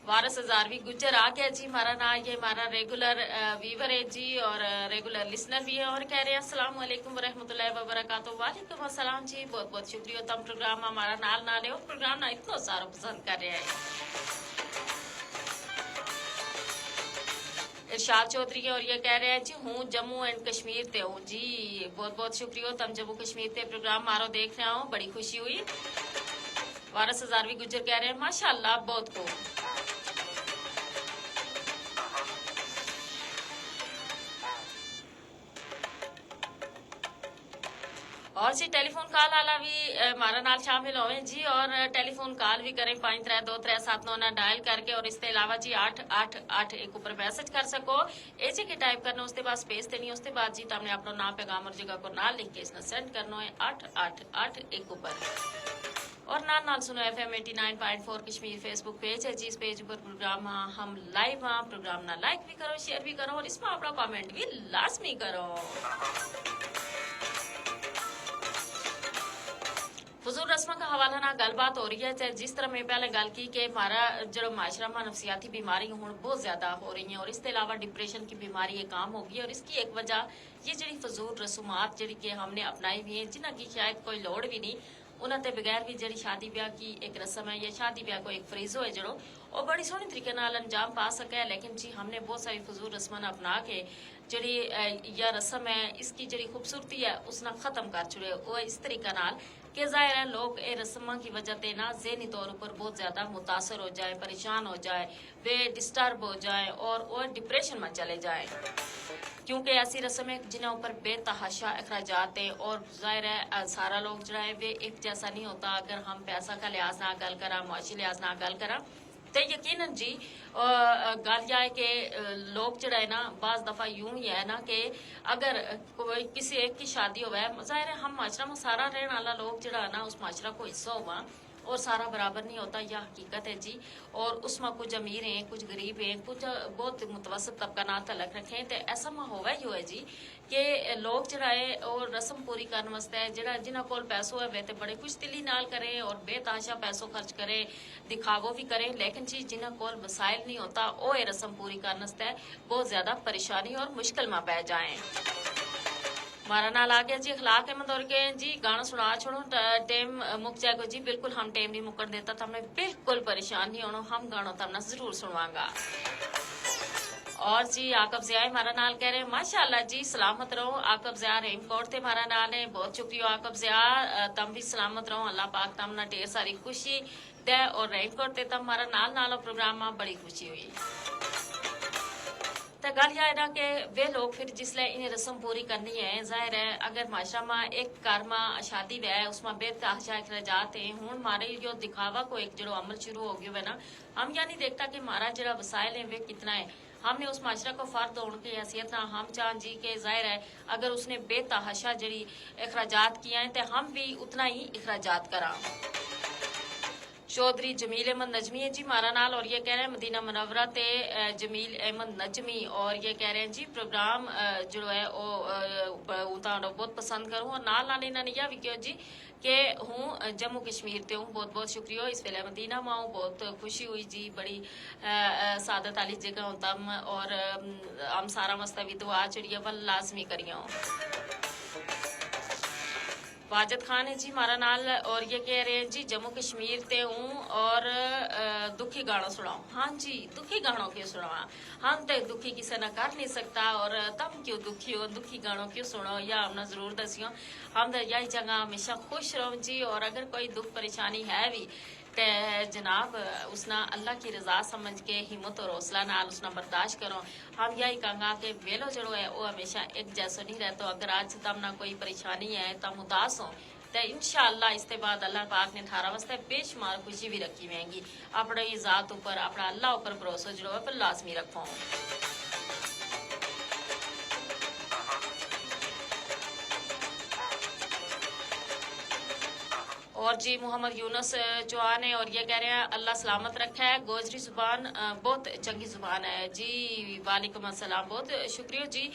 वारस हजारवी गुज्जर आ गया जी हमारा ना, ये हमारा रेगुलर व्यूवर है जी और रेगुलर लिसनर भी है और कह रहे हैं अस्सलाम वालेकुम वरहमतुल्लाहि वबरकातुहू। वालेकुम अस्सलाम जी, बहुत बहुत शुक्रिया तुम प्रोग्राम हमारा नाल ना ले प्रोग्राम ना इतना सारा पसंद कर रहे हैं। इरशाद चौधरी है और ये कह रहे हैं जी हूँ जम्मू एंड कश्मीर ते हूँ जी, बहुत बहुत शुक्रिया तुम जम्मू कश्मीर ते प्रोग्राम मारो देख रहे हो, बड़ी खुशी हुई। वारस हजारवी गुज्जर कह रहे हैं माशाल्लाह बहुत खूब। और जी टेलीफोन कॉल आला भी हमारा नाल शामिल होवे जी और टेलीफोन कॉल भी करें 532379 डायल करके और इसके अलावा जी 888 ऊपर मैसेज कर सको ए जी के टाइप करना, उसके बाद स्पेस देनी, उसके बाद जी तुमने अपना नाम पैगाम और जगह को नाल लिख के इसने सेंड करना है 8881 ऊपर। और नाल सुनो FM 89.4 कश्मीर फेसबुक पेज है जी, इस पेज पर प्रोग्राम हम लाइव प्रोग्राम ना लाइक भी करो शेयर भी करो और इसमें अपना कमेंट भी लाजमी करो। फजूल रस्म का हवाला ना गलबात हो रही है जिस तरह मैं पहले गल की कि हमारा जो माशरा में नफसियाती बीमारी हूँ बहुत ज्यादा हो रही हैं और इसके अलावा डिप्रेशन की बीमारी एक आम हो गई और इसकी एक वजह ये जी फजूल रसूमात जी के हमने अपनाई हुई है जिन्हें की शायद कोई लोड़ भी नहीं, उन्होंने बगैर भी जी शादी ब्याह की एक रस्म है या शादी ब्याह को एक फरीजो है जो और बड़ी सोहनी तरीके नाल अंजाम पा सके, लेकिन जी हमने बहुत सारी फजूल रस्मान अपना के जी यह रस्म है इसकी जी खूबसूरती है उसना खत्म कर छुड़े वो इस तरीका नाल कि जाहिर है लोग ये रस्म की वजह से ना ज़हनी तौर पर बहुत ज्यादा मुतासर हो जाए, परेशान हो जाए, वे डिस्टर्ब हो जाए और वो डिप्रेशन में चले जाए क्योंकि ऐसी रस्में जिन्हें ऊपर बेतहाशा अखराजात हैं और जाहिर है सारा लोग जो है वे एक जैसा नहीं होता। अगर हम पैसा का लिहाज ना गल करा, मुआशी लिहाज ना गल करा तो यकीनन जी गल यह है कि लोग जो है ना बाज दफा यूं ही है ना कि अगर कोई किसी एक की शादी हो जाहिर है हम माशरा में सारा रहने वाला लोग जो है ना उस माशरा को हिस्सा हुआ और सारा बराबर नहीं होता, यह हकीकत है जी। और उसमें कुछ अमीर हैं, कुछ गरीब हैं, कुछ बहुत मुतवसत तबका ना तलक रखे तो ऐसा में होगा ही है जी कि लोग जो है और रस्म पूरी करने वास्ते जो जिन्होंने कोल पैसों है वे तो बड़े खुश दिली नाल करें और बेतहाशा पैसों खर्च करें, दिखावो भी करें, लेकिन जी जिन्होंने कोल वसाइल नहीं होता वो ये रस्म पूरी करने वास्ते बहुत ज्यादा परेशानी और मुश्किल में पै जाए। हमारा नाल आ गया जी अखलाक अहमद और के जी गाना सुना छोड़ो टेम मुक जाएगा जी, बिल्कुल हम टेम नहीं मुकन देता तो हमने बिल्कुल परेशान नहीं होना, हम गाना तो हमने जरूर सुनवागा। और जी आकब ज़िया हमारा नाल कह रहे हैं माशाल्लाह जी सलामत रहो। आकब ज़िया रेमकोट थे हमारा नाल है, बहुत शुक्रिया आकब ज़िया, तम भी सलामत रहो, अल्लाह पाक तमना ढेर सारी खुशी उम्मीद है और रेनकोट ते तम मारा नाल नाल प्रोग्राम में बड़ी खुशी हुई। तो गल यह है ना कि वे लोग फिर जिसले इन्हें रस्म पूरी करनी है, जाहिर है अगर माशरा में एक घर में शादी है उसमें बेतहाशा अखराजात हैं। हूँ मारे जो दिखावा को एक जो अमल शुरू हो गया है ना, हम यह नहीं देखता कि हमारा जो वसाइल है वे कितना है। हमने उस माशरा को फर्द होने की हैसियत ना हम चाह जी के जाहिर है अगर उसने बेतहाशा जड़ी अखराजात किया है तो हम भी उतना ही अखराजात करा। चौधरी जमील अहमद नजमी है जी मारा नाल और ये कह रहे हैं मदीना मुनव्वरा ते जमील अहमद नजमी और ये कह रहे हैं जी प्रोग्राम जो है वो बहुत पसंद करूं और नाल नाल इन्होंने यह भी कहो जी कि हूँ जम्मू कश्मीर ते हूँ बहुत बहुत शुक्रिया इस वेले मदीना में हूँ बहुत खुशी हुई जी बड़ी सादत वाली जगह हूँ तम और हम सारा मस्ता भी दुआ चढ़िए वल लाजमी करियो। वाजिद खान है जी मारा नाल और ये कह रहे हैं जी जम्मू कश्मीर ते हूँ और दुखी गाना सुनाओ। हाँ जी दुखी गानों क्यों सुनावा, हम तो दुखी किसी न कर नहीं सकता और तम क्यों दुखी हो, दुखी गानों क्यों सुनो या हमने जरूर दसियो। हम तो यही जगह हमेशा खुश रहो जी और अगर कोई दुख परेशानी है भी ते जनाब उसना अल्लाह की रजा समझ के हिम्मत और हौसला नाल उसना बर्दाश्त करो। हम यही कहूँगा कि वेलो जड़ो है वो हमेशा एक जैसा नहीं रहता। अगर आज तम ना कोई परेशानी है तम उदास हो तो इंशाअल्लाह इसके बाद अल्लाह पाक ने थारा वास्ते बेशुमार खुशी भी रखी होगी। अपने ज़ात ऊपर अपना अल्लाह ऊपर भरोसा जड़ो है पर लाजमी रखो। और जी मोहम्मद यूनुस चौहान है और ये कह रहे हैं अल्लाह सलामत रखा है। गोजरी जुबान बहुत चंगी जुबान है जी। वालेकुम अस्सलाम, बहुत शुक्रिया जी।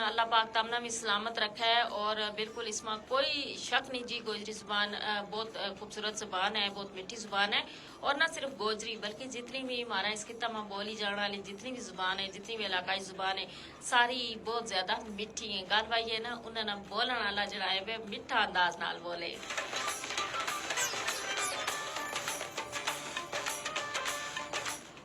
अल्लाह पाक तमना भी सलामत रखा है और बिल्कुल इसमें कोई शक नहीं जी। गोजरी जुबान बहुत खूबसूरत जुबान है, बहुत मीठी जुबान है और ना सिर्फ गोजरी बल्कि जितनी भी हमारा इस खिता में बोली जाने वाली जितनी भी जुबान है, जितनी भी इलाकाई जुबान है सारी बहुत ज्यादा मिठी है। गल भाई है ना उन्होंने बोलने वाला जरा है वे मिठा अंदाज नाल बोले।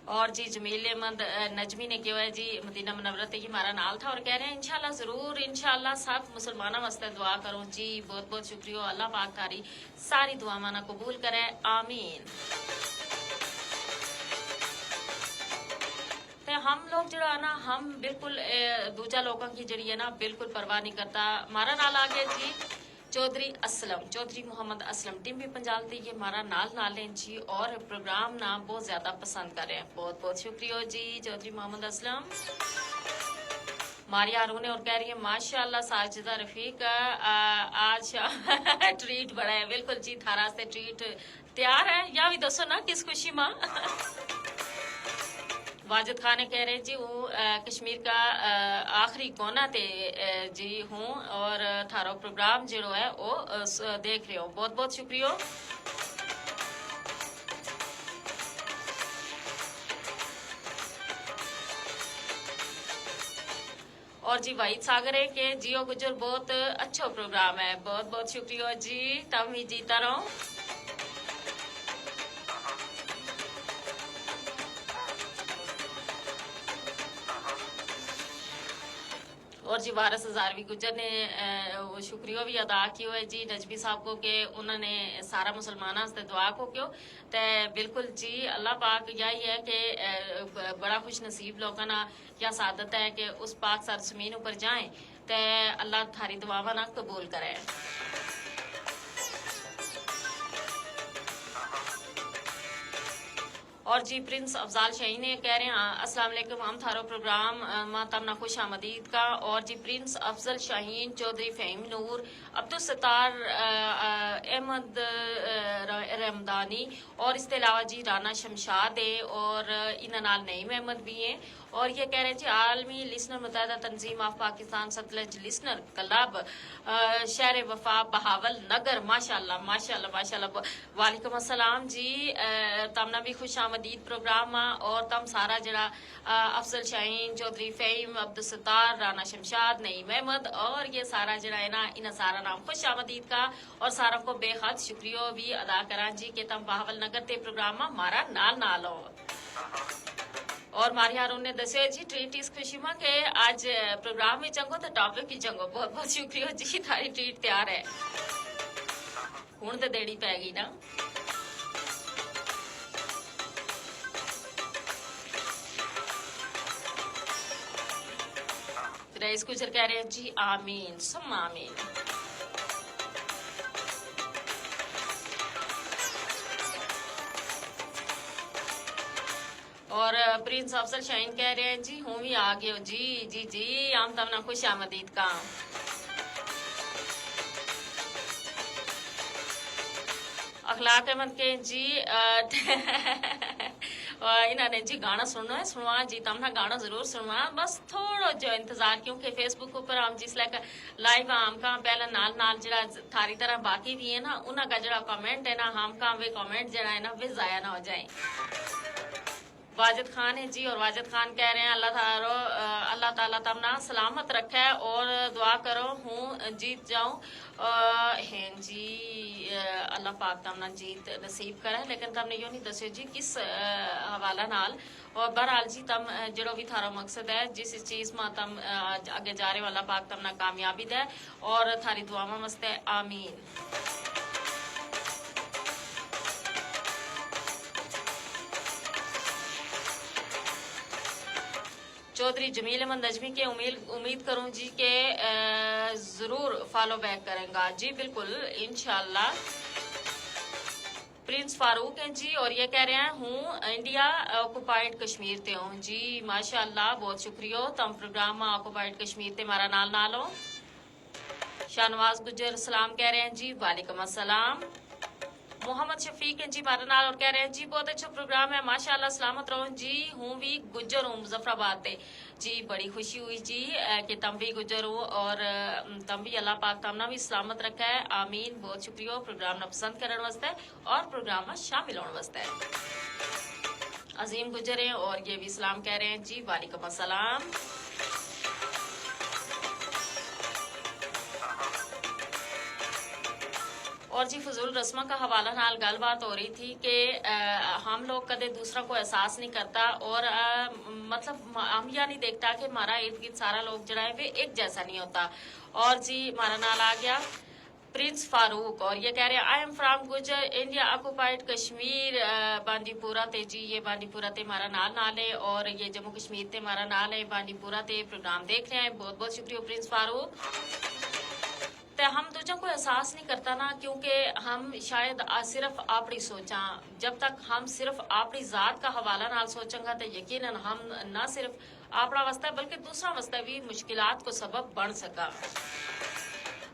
और जी जमील अहमद नजमी ने कहा है जी मदीना मुनव्वरा ते हमारा नाल था और कह रहे हैं इंशाल्लाह जरूर इंशाल्लाह सब मुसलमानों वास्ते दुआ करो जी। बहुत बहुत शुक्रिया, अल्लाह पाक तारी सारी दुआ माना कबूल करे, आमीन। ते हम लोग जरा ना हम बिल्कुल दूजा लोगों की जड़ी है ना बिल्कुल परवाह नहीं करता। हमारा नाल आ गया जी चौधरी असलम, चौधरी मोहम्मद असलम टीम भी पंजाब दी ये हमारा नाल नाल हैं जी और प्रोग्राम ना बहुत ज्यादा पसंद कर रहे हैं। बहुत बहुत शुक्रिया जी चौधरी मोहम्मद असलम। मारिया हारून है और कह रही है माशाल्लाह साजिदा रफीक आज ट्रीट बड़ा है। बिल्कुल जी थारा से ट्रीट तैयार है या भी दसो ना किस खुशी में। वाजिद खान कह रहे जी वो कश्मीर का आखिरी कोना ते जी हूँ और थारो प्रोग्राम जो है वो देख रहे हो। बहुत बहुत शुक्रिया। और जी वाहिद सागर है कि जियो गुजर बहुत अच्छा प्रोग्राम है। बहुत बहुत शुक्रिया जी, तब ही जीता रहो। और जी वारस हजारवी गुजर ने वो शुक्रिया भी अदा किया है जी नजमी साहब को कि उन्होंने सारा मुसलमाना से दुआ को क्यों ते बिल्कुल जी अल्लाह पाक यही है कि बड़ा खुश नसीब लोगों ना या सादत है कि उस पाक सरजमीन ऊपर जाएं ते अल्लाह थारी दुआवा ना कबूल करे। और जी प्रिंस अफजाल शाही ने कह रहे हैं अस्सलाम वालेकुम, हम थारो प्रोग्राम तमना खुश आमदीद का। और जी प्रिंस अफजल शाहीन, चौधरी फहीम नूर, अब्दुल सत्तार अहमद रहमदानी और इसके अलावा जी राना शमशाद है और इन नाल नईम अहमद भी हैं। और ये कह रहे हैं जी आलमी लिसनर मुत्तहदा तंजीम of Pakistan Satluj listener club शहर वफा बहावल नगर, माशाल्लाह माशाल्लाह माशाल्लाह। वालेकुम अस्सलाम जी, तमना भी खुश आमदीद प्रोग्राम और तम सारा जरा अफजल शाहीन, चौधरी फहीम, अब्दुल सत्तार, राना शमशाद, नईम अहमद और ये सारा जरा है ना इन सारा नाम खुश आमदीद का और सारा को बेहद शुक्रिया भी अदा करा जी कि तम बहावल नगर ते प्रोग्राम मारा नाल नाल हो। और मारिया हारून ने दसिया जी ट्रीट इस खुशी में के आज प्रोग्राम में चंगो तो टॉपिक ही चंगो। बहुत बहुत शुक्रिया जी, थारी ट्रीट तैयार है, हुण तो देनी पैगी ना। रईस गुजर कह रहे हैं जी आमीन सुम आमीन। और प्रिंस अफसर शाहीन कह रहे हैं जी हूँ भी आ गए हो जी जी जी आम तमना खुश आमदीद का। अखलाक अहमद के जी इन्होंने जी गाना सुनवा जी तमना गाना जरूर सुनवा बस थोड़ा जो इंतजार क्योंकि फेसबुक ऊपर हम जिसले लाइव हम का पहले नाल नाल जरा थारी तरह बाकी भी है ना उन्हें का जरा कमेंट है ना हम का वे कमेंट जरा है ना वे जाया ना हो जाए। वाजिद खान है जी और वाजिद खान कह रहे हैं अल्लाह ताला तमना सलामत रखे और दुआ करो हूँ जीत जाऊं हैं जी अल्लाह पाक तमना जीत नसीब करे लेकिन तमने यो नहीं दस्यो जी किस हवाला नाल और बहरहाल जी तम जड़ो भी थारा मकसद है जिस चीज में तम आगे जा रहे वाला पाक तमना कामयाबी दे और थारी दुआमा मस्त है आमीन। चौधरी जमील अहमद नजमी के उम्मीद करूं जी के जरूर फॉलो बैक करेंगा जी बिल्कुल इंशाल्लाह। प्रिंस फारूक हैं जी और ये कह रहे हैं हूँ इंडिया ऑक्युपाइड कश्मीर ते हूँ जी माशाल्लाह बहुत शुक्रिया तम प्रोग्राम में ऑक्युपाइड कश्मीर ते मारा नाल नालो। शाहनवाज गुजर सलाम कह रहे हैं जी वालेकुम अस्सलाम। मोहम्मद शफीक हैं जी मारा नाल और कह रहे हैं जी बहुत अच्छा प्रोग्राम है माशाल्लाह सलामत रहो जी हूँ भी गुजर हूँ मुजफ्फराबाद से जी बड़ी खुशी हुई जी कि तम भी गुजर हो और तम भी अल्लाह पाक तमना भी सलामत रखा है आमीन। बहुत शुक्रिया प्रोग्राम न पसंद करने वास्ते और प्रोग्राम में शामिल होने वास्ते। अजीम गुजर हैं और ये भी सलाम कह रहे हैं जी वालेकुम अस्सलाम। और जी फजूल रस्मा का हवाला नाल गलबात हो रही थी कि हम लोग कदे दूसरा को एहसास नहीं करता और मतलब हम यह नहीं देखता कि हमारा इर्द गिर्द सारा लोग जरा है वे एक जैसा नहीं होता। और जी हमारा नाल आ गया प्रिंस फारूक और ये कह रहे हैं आई एम फ्रॉम गुजर इंडिया ऑक्युपाइड कश्मीर बांदीपुरा ते जी ये बांदीपुरा ते हमारा नाल है और ये जम्मू कश्मीर ते हमारा नाल है बांदीपुरा ते प्रोग्राम देख रहे हैं बहुत बहुत शुक्रिया प्रिंस फारूक। ते हम दूजा को एहसास नहीं करता ना क्योंकि हम शायद सिर्फ अपनी सोचा जब तक हम सिर्फ अपनी जात का हवाला नाल सोचेंगे तो यकीनन हम ना सिर्फ अपना वास्ता बल्कि दूसरा वास्ता भी मुश्किलात को सबब बन सका।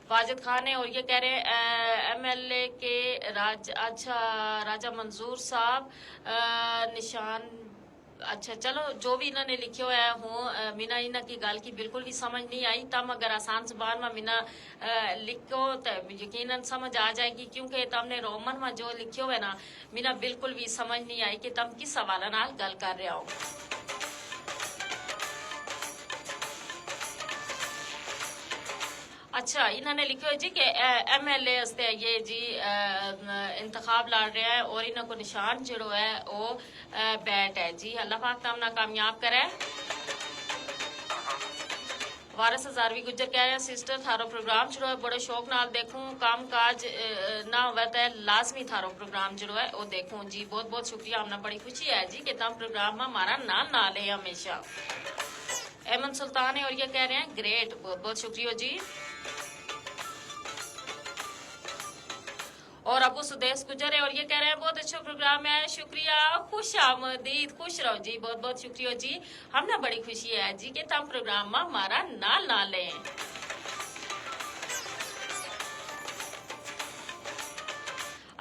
वाजिद खान है और ये कह रहे हैं MLA के राजा मंजूर साहब निशान अच्छा चलो जो भी इन्होंने लिखे हुआ है हूँ मीना इन्ह की गल की बिल्कुल भी समझ नहीं आई तम अगर आसान जबान में मीना लिखो तो यकीनन समझ आ जाएगी क्योंकि तमने रोमन में जो लिखे हुए ना मीना बिल्कुल भी समझ नहीं आई कि तम किस हवाला नाल गल कर रहे हो। अच्छा इन्होंने लिखे हुए जी कि MLA हस्ते ये जी इंतखाब लड़ रहे हैं और इन्हों को निशान जो है वो बैट है जी अल्लाह पाक तमना कामयाब करे। वारिस हजारवी गुजर कह रहे हैं सिस्टर थारो प्रोग्राम जो है बड़े शौक नाल देखूं काम काज ना हुआ तो लाजमी थारो प्रोग्राम जो है वो देखूं जी बहुत बहुत शुक्रिया हमने बड़ी खुशी है जी कि तम प्रोग्राम में हमारा नाल है हमेशा। अहमद सुल्तान है और ये कह रहे हैं ग्रेट बहुत बहुत शुक्रिया जी। और अबू सुदेश गुजर है और ये कह रहे हैं बहुत अच्छा प्रोग्राम है शुक्रिया खुश आमदीद खुश रहो जी बहुत बहुत शुक्रिया जी हमने बड़ी खुशी है जी कि तम प्रोग्राम में हमारा नाल है।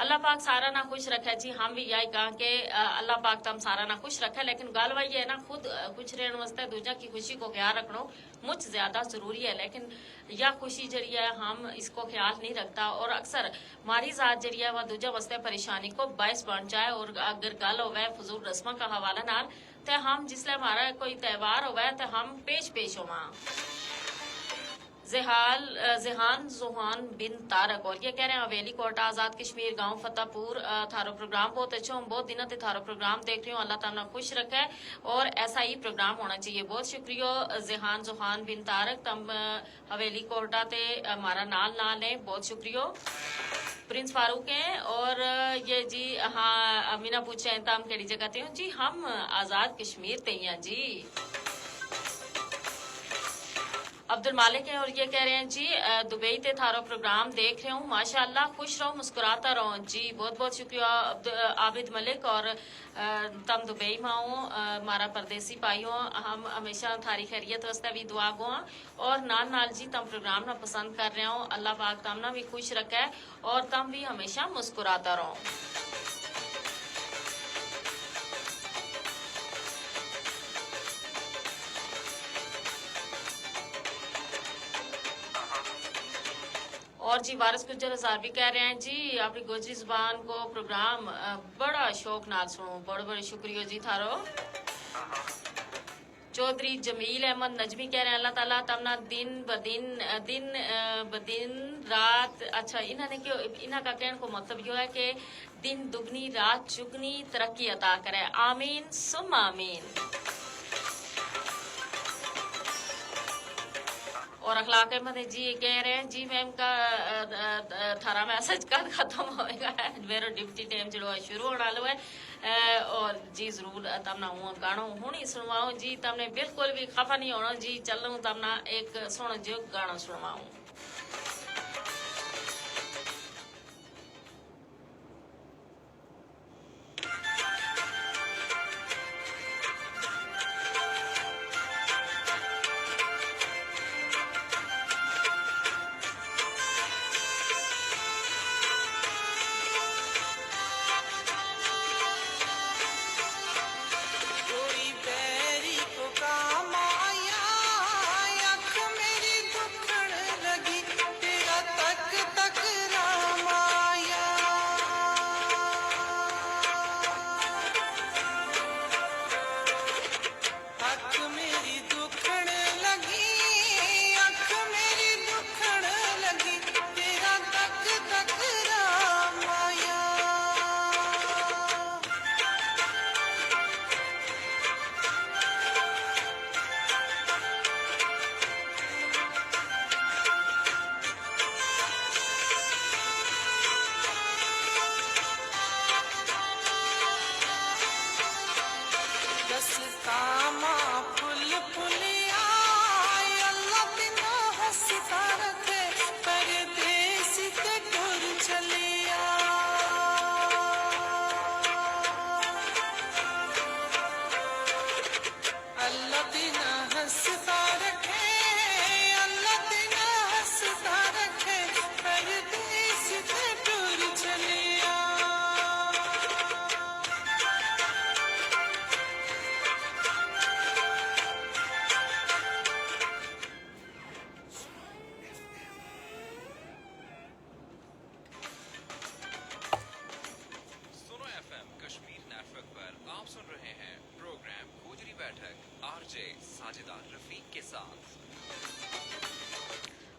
अल्लाह पाक सारा ना खुश रखे जी हम भी यही कहा कि अल्लाह पाक तम सारा ना खुश रखे लेकिन गल वही है ना खुद खुश रहने वास्ते दूजा की खुशी को ख्याल रखना मुझ ज्यादा जरूरी है लेकिन यह खुशी जरिए है हम इसको ख्याल नहीं रखता और अक्सर हमारी जात जरिए वह दूजा वास्ते परेशानी को बायस बन जाए और अगर गल होवे फजूल रस्मा का हवाला नाल तो हम जिसले हमारा कोई त्यौहार होवे तो हम पेश होवा। जेहान जोहान बिन तारक और ये कह रहे हैं हवेली कोट आजाद कश्मीर गांव फतेहपुर थारो प्रोग्राम बहुत अच्छा हूँ बहुत दिनों से थारो प्रोग्राम देख रही हूँ अल्लाह ताला खुश रखे और ऐसा ही प्रोग्राम होना चाहिए। बहुत शुक्रिया जेहान जोहान बिन तारक तम हवेली कोटा ते हमारा नाल है बहुत शुक्रिया। प्रिंस फारूक हैं और ये जी हाँ अमीना पूछे तम केड़ी जगह ते हूँ जी हम आजाद कश्मीर ते हैं जी। अब्दुल मालिक है और ये कह रहे हैं जी दुबई ते थारो प्रोग्राम देख रहे हूँ माशाअल्लाह खुश रहो मुस्कुराता रहो जी बहुत बहुत शुक्रिया आबिद मलिक और तम दुबई में हो मारा परदेसी पाई हो हम हमेशा थारी खैरियत वास्ते भी दुआ गो और नाल जी तम प्रोग्राम ना पसंद कर रहे हो अल्लाह पाक तम ना भी खुश रखे और तम भी हमेशा मुस्कुराता रहो। और जी वारिस गुजर हजार भी कह रहे हैं जी अपनी गोजरी जुबान को प्रोग्राम बड़ा शौक नाल सुनो बड़े बड़े शुक्रिया जी थारो। चौधरी जमील अहमद नजमी कह रहे हैं अल्लाह ताला तमना दिन ब दिन रात अच्छा इन्होंने क्यों इन्हों का कहने को मतलब यो है कि दिन दुगनी रात चुगनी तरक्की अता करे आमीन सुम आमीन। और अखलाक अहमद जी कह रहे हैं जी मैम का थारा मैसेज कब खत्म होएगा मेरा डिप्टी टाइम जो शुरू होने वाला है और जी जरूर तमना हुआ गानो हुनी सुनवाऊं जी तमने बिल्कुल भी खफा नहीं होना जी चलूं तमना एक सुन जो गाना सुनवाऊं।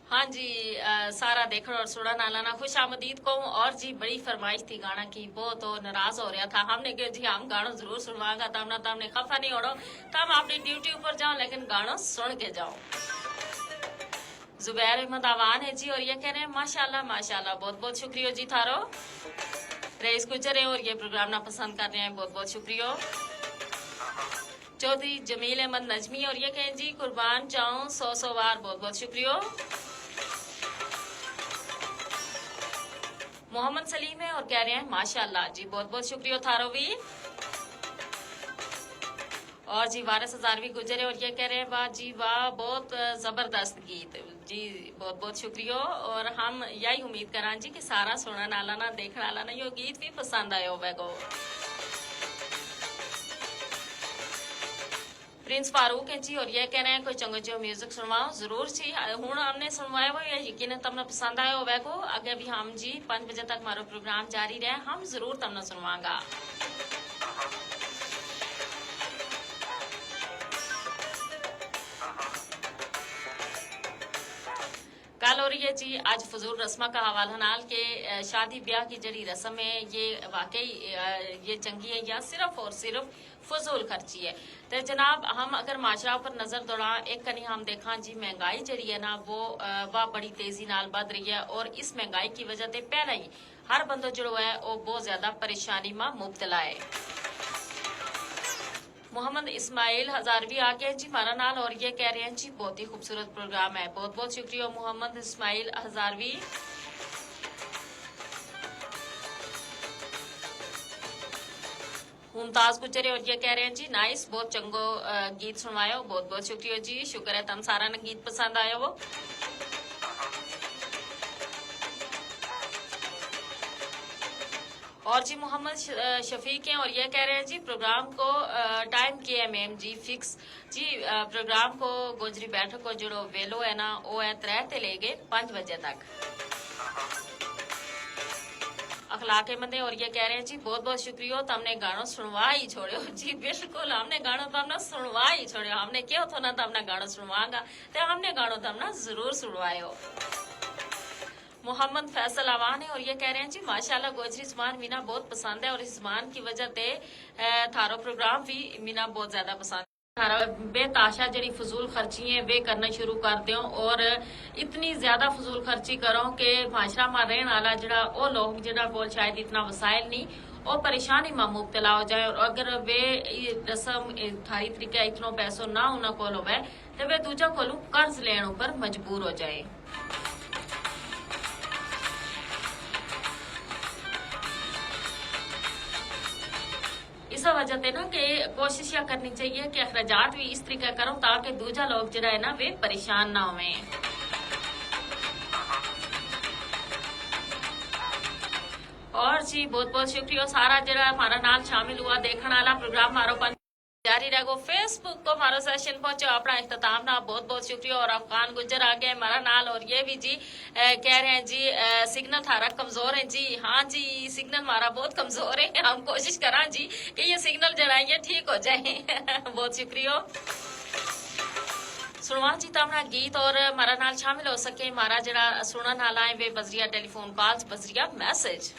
हाँ जी सारा देखने और सुना नालाना खुश आमदीद को और जी बड़ी फरमाइश थी गाना की वो तो नाराज हो रहा था हमने कहा जी हम गाना जरूर सुनवाएगा तमने खफा नहीं होना तम अपनी ड्यूटी ऊपर जाओ लेकिन गाना सुन के जाओ। जुबैर अहमद आवान है जी और ये कह रहे हैं माशाल्लाह माशाल्लाह बहुत बहुत शुक्रिया जी थारो रईस गुजर है और ये प्रोग्राम ना पसंद कर रहे हैं बहुत बहुत शुक्रिया। चौधरी जमील अहमद नजमी और ये कहें जी कुर्बान जाऊं 100 बार बहुत बहुत शुक्रिया। मोहम्मद सलीम है और कह रहे हैं माशाल्लाह जी बहुत बहुत शुक्रिया थारो भी। और जी वारिस हजारवी गुजर है और ये कह रहे हैं वाह जी वाह बहुत जबरदस्त गीत जी बहुत बहुत शुक्रिया और हम यही उम्मीद करा जी कि सारा सुनने वाला ना देखने वाला ना यो गीत भी पसंद आयो होगा। प्रिंस फारूक है जी और ये कह रहे हैं कोई चंगो जो म्यूजिक सुनवाओ जरूर जी हूं हमने सुनवाया वो यकीन तमने पसंद आया होगा को आगे भी हम जी 5 बजे तक हमारा प्रोग्राम जारी रहे हम जरूर तमने सुनवागा। कल हो रही है जी आज फजूल रस्मा का हवाला नाल के शादी ब्याह की जड़ी रस्म है ये वाकई ये चंगी है या सिर्फ और सिर्फ फजूल खर्ची है। तो जनाब हम अगर माशरा पर नजर दौड़ा एक कनी हम देखा जी महंगाई जड़ी है ना वो बड़ी तेजी नाल बढ़ रही है और इस महंगाई की वजह से पहले ही हर बंदा जो है वो बहुत ज्यादा परेशानी में मुब्तला है। मोहम्मद इस्माइल हजारवी आ गए जी हमारा नाल और ये कह रहे हैं जी बहुत ही खूबसूरत प्रोग्राम है। बहुत बहुत शुक्रिया मोहम्मद इस्माइल हजारवी। मुमताज गुजर और ये कह रहे हैं जी नाइस बहुत चंगो गीत सुनवायो। बहुत बहुत शुक्रिया जी, शुक्र है तुम सारा ने गीत पसंद आयो वो। और जी मोहम्मद शफीक हैं और ये कह रहे हैं जी प्रोग्राम को टाइम KMM जी फिक्स जी प्रोग्राम को गोजरी बैठक को जो वेलो है ना वो है 3 ते लेके 5 बजे तक अखलाके मंदे। और ये कह रहे हैं जी बहुत बहुत शुक्रिया तुमने गाना सुनवा ही छोड़ो जी। बिल्कुल हमने गाना तो हमने सुनवा ही छोड़ो, हमने क्यों तो ना तुमने गाना सुनवागा तो हमने गाना तो हमने जरूर सुनवायो। मोहम्मद फैसल आवान है और ये कह रहे हैं जी माशाल्लाह गोजरी ज़बान मीना बहुत पसंद है और इस ज़बान की वजह से थारो प्रोग्राम भी मीना बहुत ज्यादा पसंद। थारा बेताशा जड़ी फजूल खर्ची है वे करना शुरू कर दो और इतनी ज्यादा फजूल खर्ची करो कि माशरा में रहने वाला जड़ा वो लोग जड़ा को शायद इतना वसाइल नहीं और परेशानी में मुब्तला हो जाए और अगर वे रस्म थारी तरीके इतना पैसों ना उन्होंने को होवे तो वे दूजा कोलू कर्ज लेने पर मजबूर हो जाए। इस वजह से ना कि कोशिश करनी चाहिए कि अखराजात भी इस तरीके करो ताकि दूजा लोग जरा है ना वे परेशान ना होवे। और जी बहुत बहुत शुक्रिया सारा जरा हमारा नाल शामिल हुआ देखने वाला प्रोग्राम हमारो जारी रहो। फेसबुक को हमारा सेशन पहुंचो अपना इख्तिताम ना बहुत बहुत शुक्रिया। और अफगान गुजर आ गए हमारा नाल और ये भी जी कह रहे हैं जी सिग्नल थारा कमजोर है जी। हाँ जी सिग्नल हमारा बहुत कमजोर है, हम कोशिश करा जी कि ये सिग्नल जरा ये ठीक हो जाए। बहुत शुक्रिया। सुनवा जी तमना गीत और हमारा नाल शामिल हो सके हमारा जरा सुनने नाल आए वे बजरिया टेलीफोन कॉल्स बजरिया मैसेज।